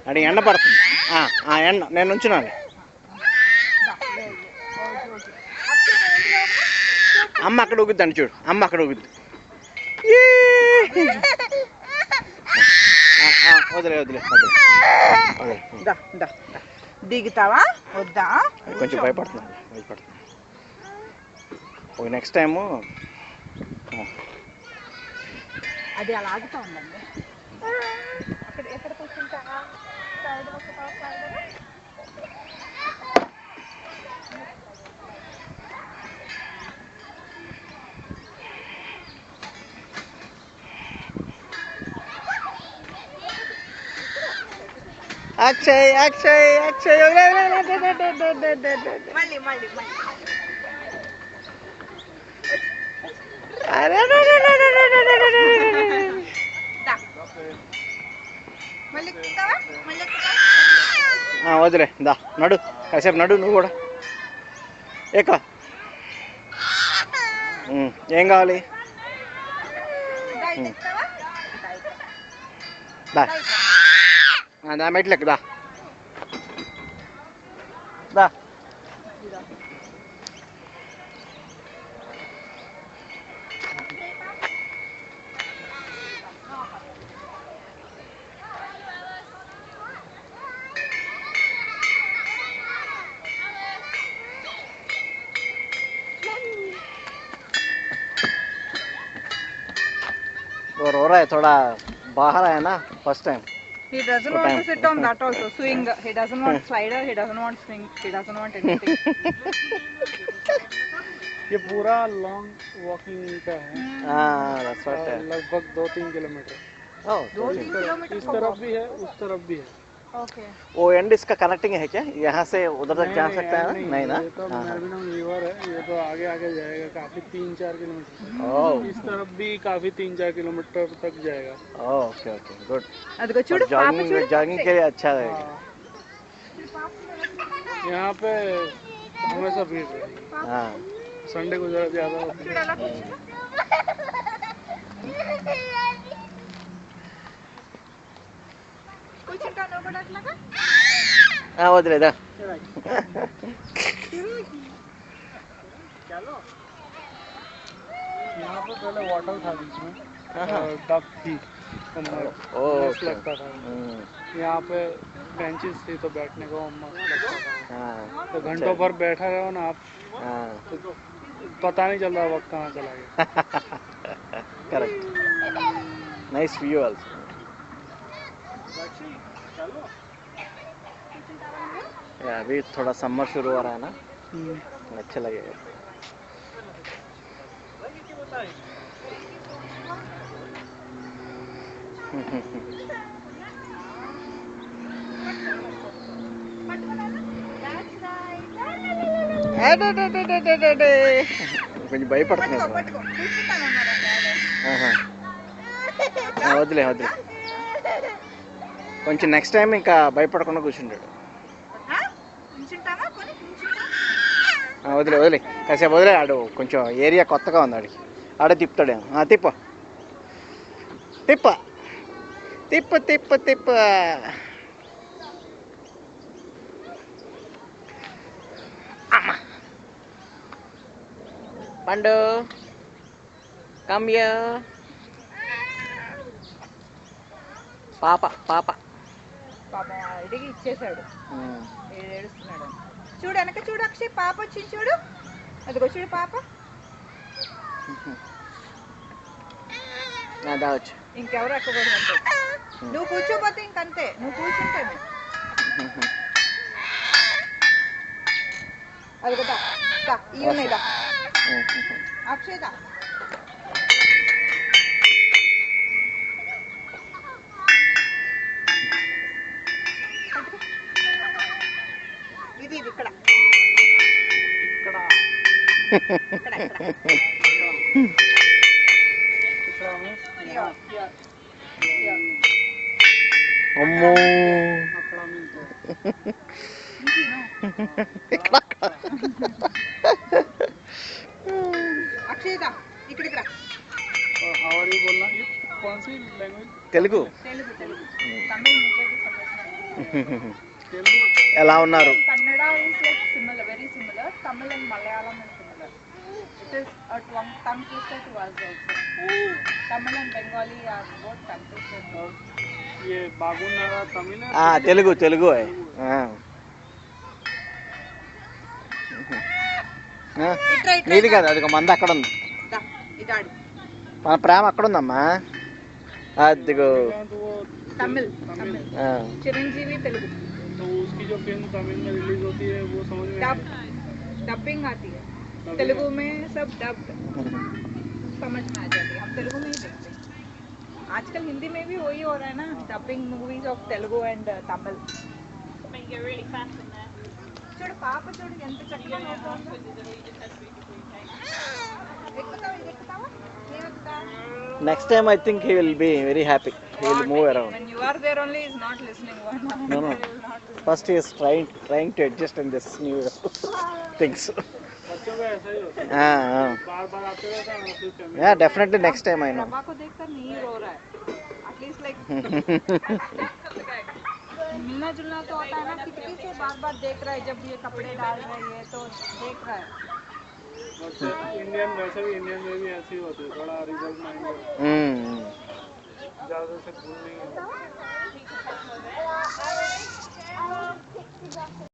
అడి ఎండ పడుతుంది. ఎండ నేను ఉంచున్నాను. అమ్మ అక్కడ ఊగుద్దండి చూడు, అమ్మ అక్కడ ఊగుద్ది. వదిలే వదిలే వదిలే. దిగుతావా వద్దా? కొంచెం భయపడుతున్నాను. ఓకే నెక్స్ట్ టైము అది అలా ఆగుతా ఉందండి. ఎక్కడ కూర్చుంటా? అక్షయ్ అక్షయ్ అక్షయ్ మళ్ళీ వదిలే దా నడు, కాసేపు నడు నువ్వు కూడా. ఎక్క ఏం కావాలి? దా మెట్లెక్కు దా. और हो रहा है थोड़ा बाहर है ना first time. He doesn't want to sit on that also. Swing. He doesn't want slider. He doesn't want swing. He doesn't want anything. ये पूरा लॉन्ग वॉकिंग का है. that's what है. लगभग 2-3 किलोमीटर. 2-3 किलोमीटर इस तरफ भी है, उस तरफ भी है. Okay. वो एंड इसका कनेक्टिंग है क्या? यहाँ से उधर तक जा सकता है? नहीं ना. ये तो नर्मदा रिवर है, ये तो आगे आगे जाएगा काफी 3-4 किलोमीटर. इस तरफ भी काफी 3-4 किलोमीटर तक जाएगा. Okay okay good. अदिगो చూడు పాప చూడు. जॉगिंग के लिए अच्छा है. यहाँ पे हमेशा भीड़ रहती है. संडे को जरा ज्यादा होती है. వదిలేదా. यहाँ पे पहले वाटर था बीच में, डक थी, मस्त लगता था. यहाँ पे बेंचेस थी तो बैठने को मस्त लगता था. तो घंटों भर बैठा रहो ना आप, तो पता नहीं चल रहा वक्त कहाँ चला गया. करेक्ट. Nice view also. अभी थोड़ा समर शुरू हो रहा है ना, अच्छा लगेगा. కొంచెం భయపడుతున్నాడు. వదిలే వదిలే. కొంచెం నెక్స్ట్ టైం ఇంకా భయపడకుండా కూర్చుంటాడు. వదిలే వదిలే కాసేపు వదిలే. ఆడు కొంచెం ఏరియా కొత్తగా ఉంది ఆడికి, ఆడే తిప్పుతాడేమో. తిప్ప తిప్ప తిప్ప తిప్ప తిప్ప. పండు కమ్య పాప పాప పాప అడిగి ఇచ్చేసాడు. ఏడుస్తున్నాడు. చూడు వెనక చూడు అక్షయ్, పాప వచ్చింది చూడు. అదిగో చూడు పాప. దావచ్చు. ఇంకెవరు ఎక్కకూడదు అంటే నువ్వు కూర్చోపోతే ఇంకంతే, నువ్వు కూర్చుంటే. అదిగో ఈ ఉన్నాయిదా అక్షయ్ దా. ఇది ఇక్కడ ఇక్కడ అమ్మో. అక్షయ్ దా ఇక్కడికి రా. और हाउ आर यू बोलना? कौन सी लैंग्वेज? తెలుగు తెలుగు తెలుగు తమిళ్ मुझे भी समझ नहीं तेलुगु. ఎలా ఉన్నారు? Kannada is like similar, very similar. Tamil and Malayalam is similar. It is a tongue twister to us also. Tamil and Bengali are both tongue twisters. और ये बागुनारा तमिल है. తెలుగు తెలుగు నీది కాదు అది ఒక మంది అక్కడ ఉంది ఇదాడు మన ప్రేమ అక్కడ ఉందమ్మా అదిగో तो वो तमिल तमिल. चिरंजीवी तेलुगु तो उसकी जो फिल्म तमिल में रिलीज होती है वो समझ में डब डबिंग आती है तेलुगु में सब डब समझ में आ जाती है हम तेलुगु में ही देखते हैं आजकल हिंदी में भी वही हो रहा है ना dubbing movies of Telugu and Tamil చూడు పాప చూడు ఎంత చక్కగా నవ్వుతోందో. ఎక్కుతావా ఇది ఎక్కుతావా నేను ఎక్కుతా next time I think he will be very happy he will move around when you are there only is not listening one No, no. First he is trying to adjust in this new things. बच्चों का ऐसा ही होता है. बार बार आते रहता है फिर family. Yeah, definitely next time I know. Prabha को देखकर नहीं रो रहा है एटलीस्ट लाइक मिलना जुलना तो होता है ना कितनी से बार बार देख रहा है जब ये कपड़े डाल रही है तो देख रहा है बट इंडियन वैसे भी इंडियन में भी ऐसे ही होते हैं थोड़ा रिजल्ट माइंड ज़्यादा से भूल नहीं होता.